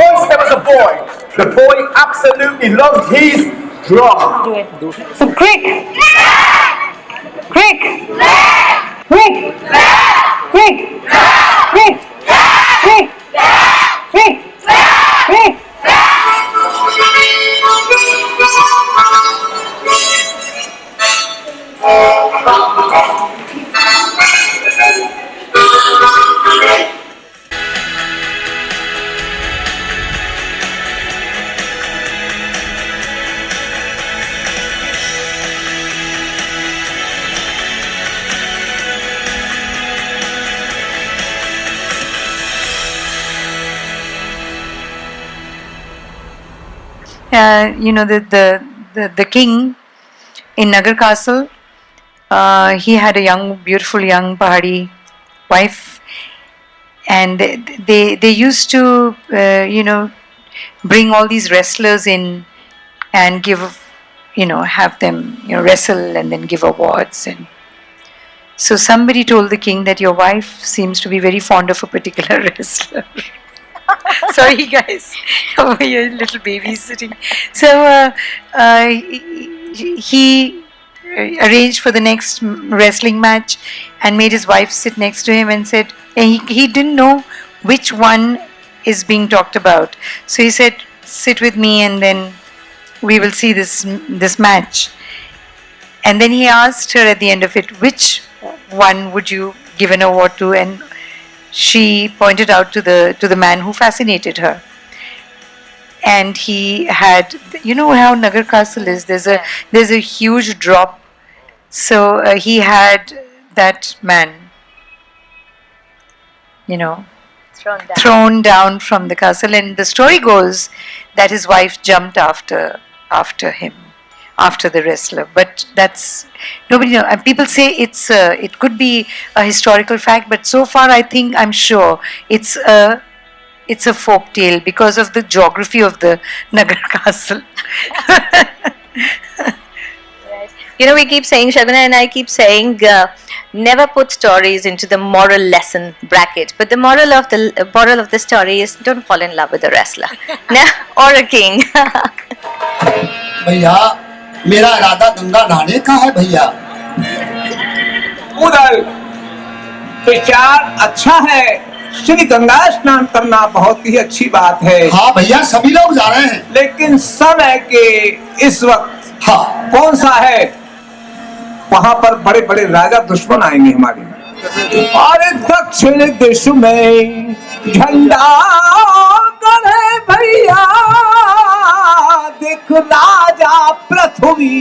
Once there was a boy. The boy absolutely loved his drum. So crick, crick, crick, crick, crick, crick, crick, crick. You know, the king in Nagar Castle, he had a beautiful young Pahari wife, and they used to bring all these wrestlers in and give, have them wrestle and then give awards. And so somebody told the king that your wife seems to be very fond of a particular wrestler. Sorry guys, over here little babies sitting. So he arranged for the next wrestling match and made his wife sit next to him and said, and he didn't know which one is being talked about. So he said, sit with me and then we will see this match. And then he asked her at the end of it, which one would you give an award to? And she pointed out to the man who fascinated her. And he had, you know how Nagar Castle is, there's a huge drop. So he had that man, thrown down from the castle. And the story goes that his wife jumped after him, after the wrestler. But that's, nobody knows. And people say it could be a historical fact, but so far I'm sure it's a folk tale because of the geography of the Nagar Castle. We keep saying, Shaguna and I keep saying, never put stories into the moral lesson bracket. But the moral of the story is, don't fall in love with a wrestler or a king. भैया मेरा इरादा गंगा नहाने का है भैया। उधर विचार अच्छा है, श्री गंगा स्नान करना बहुत ही अच्छी बात है। हाँ भैया सभी लोग जा रहे हैं, लेकिन समय के इस वक्त कौन सा है? वहाँ पर बड़े बड़े राजा दुश्मन आएंगे हमारे। और दक्षिण देश में झंडा गड़े भैया, देख राजा पृथ्वी।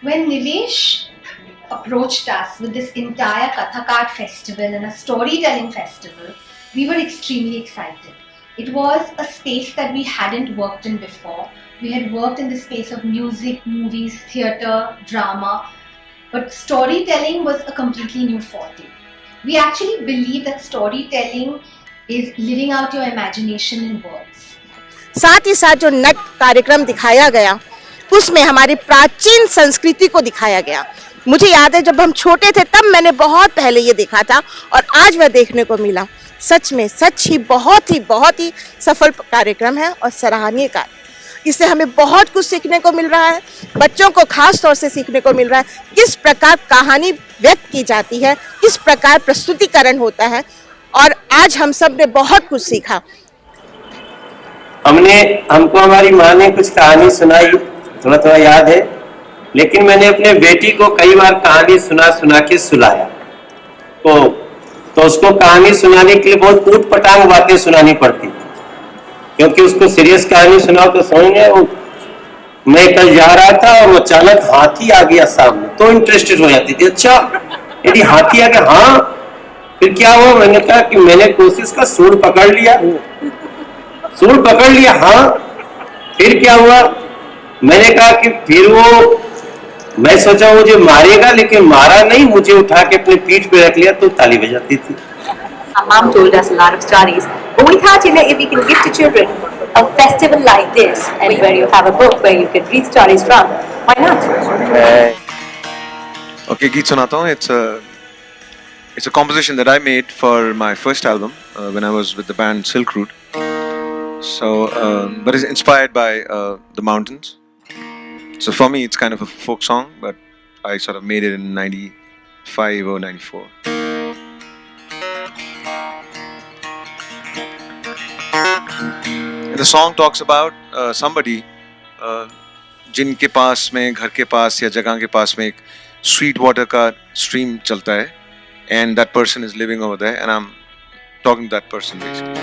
When Nivesh approached us with this entire Kathakar Festival and a storytelling festival, we were extremely excited. It was a space that we hadn't worked in before. We had worked in the space of music, movies, theatre, drama, but storytelling was a completely new forte. We actually believe that storytelling is living out your imagination in words. साथ ही साथ जो नट कार्यक्रम दिखाया गया उसमें हमारी प्राचीन संस्कृति को दिखाया गया। मुझे याद है जब हम छोटे थे तब मैंने बहुत पहले ये देखा था और आज वह देखने को मिला। सच में सच ही बहुत ही सफल कार्यक्रम है और सराहनीय कार्य। इससे हमें बहुत कुछ सीखने को मिल रहा है, बच्चों को खास तौर से सीखने को मिल रहा है किस प्रकार कहानी व्यक्त की जाती है, किस प्रकार प्रस्तुतिकरण होता है और आज हम सब ने बहुत कुछ सीखा। हमको हमारी माँ ने कुछ कहानी सुनाई, थोड़ा याद है, लेकिन मैंने अपने बेटी को कई बार कहानी सुना के सुलाया। तो उसको कहानी सुनाने के लिए बहुत ऊट पटांग बातें सुनानी पड़ती, क्योंकि उसको सीरियस कहानी सुनाओ तो समझे। मैं कल जा रहा था और अचानक हाथी आ गया सामने, तो इंटरेस्टेड हो जाती थी। अच्छा यदि हाथी आ गया, हाँ फिर क्या हुआ? मैंने कहा कि मैंने कोशिश का सूंड पकड़ लिया। हाँ फिर क्या हुआ? मैंने कहा कि फिर वो, मैं सोचा मुझे मारेगा, लेकिन मारा नहीं, मुझे उठा के अपने पीठ पे रख लिया, तो ताली बजाती थी। Our mom told us a lot of stories. But we thought, if we can give to children a festival like this, and where you have a book where you can read stories from, why not? Okay, गीत सुनाता हूँ. It's a composition that I made for my first album when I was with the band Silk Route. So, but it's inspired by the mountains. So for me, it's kind of a folk song, but I sort of made it in 95 or 94. And the song talks about somebody जिनके पास में घर के पास या जगह के पास में एक sweet water का stream चलता है, and that person is living over there, and I'm talking to that person basically.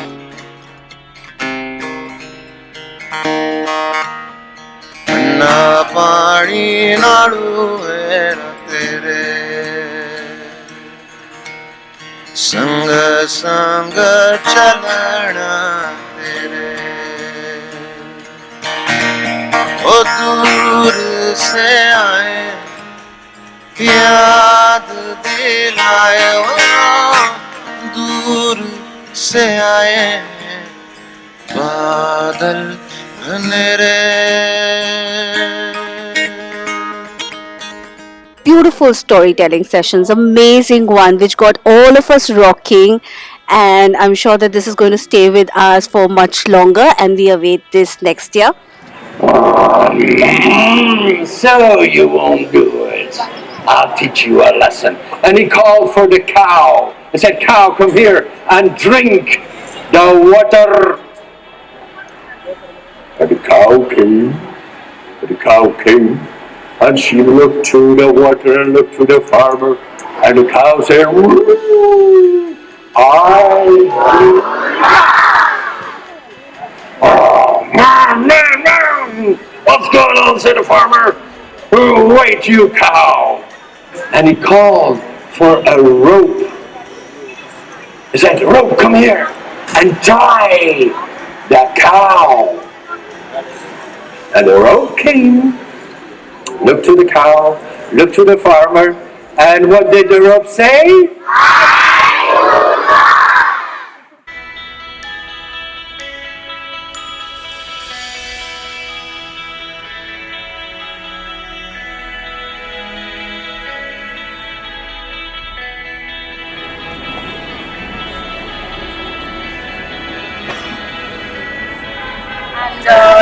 ना पानी नाड़ू है ना तेरे संग संग चलना तेरे ओ दूर से आए याद दिलाए ओ दूर से आए बादल घनेरे. Beautiful storytelling sessions, amazing one, which got all of us rocking, and I'm sure that this is going to stay with us for much longer, and we await this next year. So you won't do it. I'll teach you a lesson. And he called for the cow. He said, "Cow, come here and drink the water." And the cow came, and she looked to the water and looked to the farmer, and the cow said, "Woo, what's going on?" said the farmer. "Wait, you cow." And he called for a rope. He said, "Rope, come here and tie the cow." And the rope came, looked to the cow, looked to the farmer, and what did the rope say?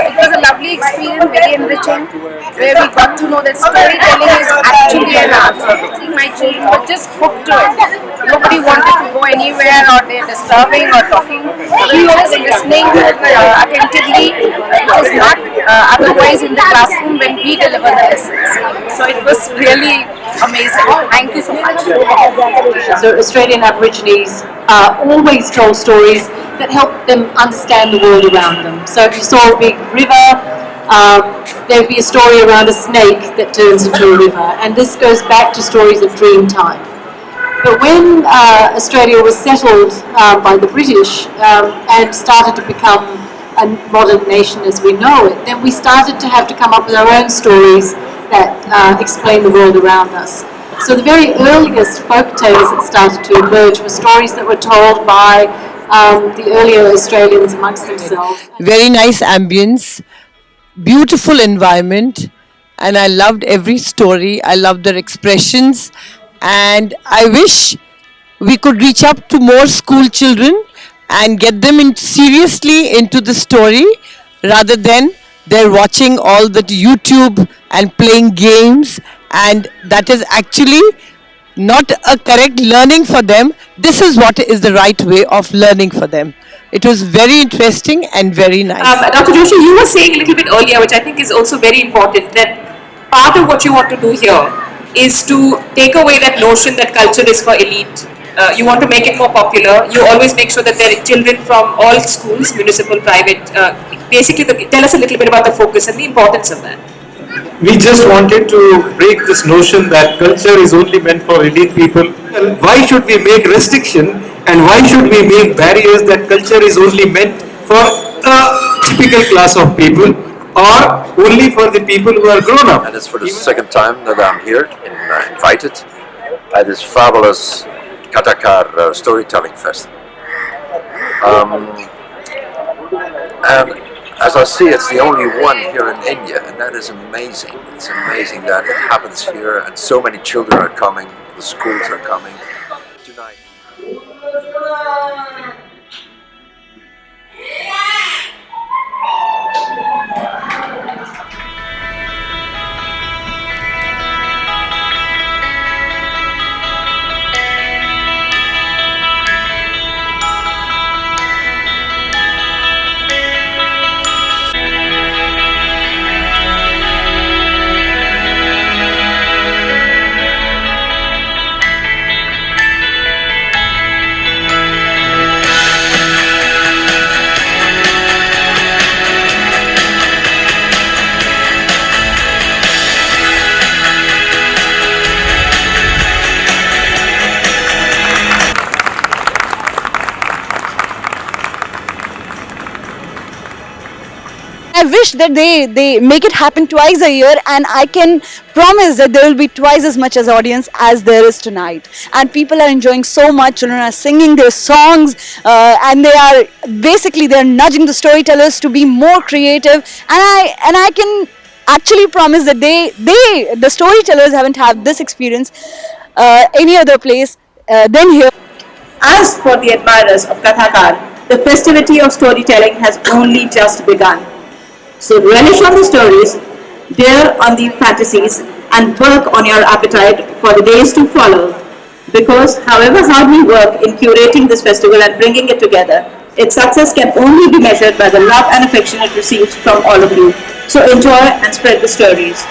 It was a lovely experience, very enriching, where we got to know that storytelling is actually an art. My children were just hooked to it. Nobody wanted to go anywhere, or they're disturbing or talking. We were just listening attentively. It was not otherwise in the classroom when we deliver the lessons. So it was really amazing. Thank you so much. So Australian Aborigines always tell stories that help them understand the world around them. So if you saw a big river, there'd be a story around a snake that turns into a river, and this goes back to stories of dream time. But when Australia was settled by the British and started to become a modern nation as we know it, then we started to have to come up with our own stories that explain the world around us. So the very earliest folk tales that started to emerge were stories that were told by the earlier Australians amongst themselves. Very nice ambience, beautiful environment, and I loved every story. I loved their expressions, and I wish we could reach up to more school children and get them seriously into the story rather than they're watching all the YouTube and playing games, and that is actually not a correct learning for them. This is what is the right way of learning for them. It was very interesting and very nice. Dr. Joshi, you were saying a little bit earlier, which I think is also very important, that part of what you want to do here is to take away that notion that culture is for elite. You want to make it more popular. You always make sure that there are children from all schools, municipal, private. Basically, tell us a little bit about the focus and the importance of that. We just wanted to break this notion that culture is only meant for elite people. Why should we make restriction, and why should we make barriers that culture is only meant for a typical class of people or only for the people who are grown up? And it's for the second time that I'm here invited at this fabulous Kathakar Storytelling Festival. And as I see, it's the only one here in India, and that is amazing. It's amazing that it happens here, and so many children are coming, the schools are coming tonight. I wish that they make it happen twice a year, and I can promise that there will be twice as much as audience as there is tonight. And people are enjoying so much. Children are singing their songs, and they're nudging the storytellers to be more creative. And I can actually promise that the storytellers haven't had this experience any other place than here. As for the admirers of Kathakar, the festivity of storytelling has only just begun. So relish on the stories, dare on the fantasies, and work on your appetite for the days to follow. Because however hard we work in curating this festival and bringing it together, its success can only be measured by the love and affection it receives from all of you. So enjoy and spread the stories.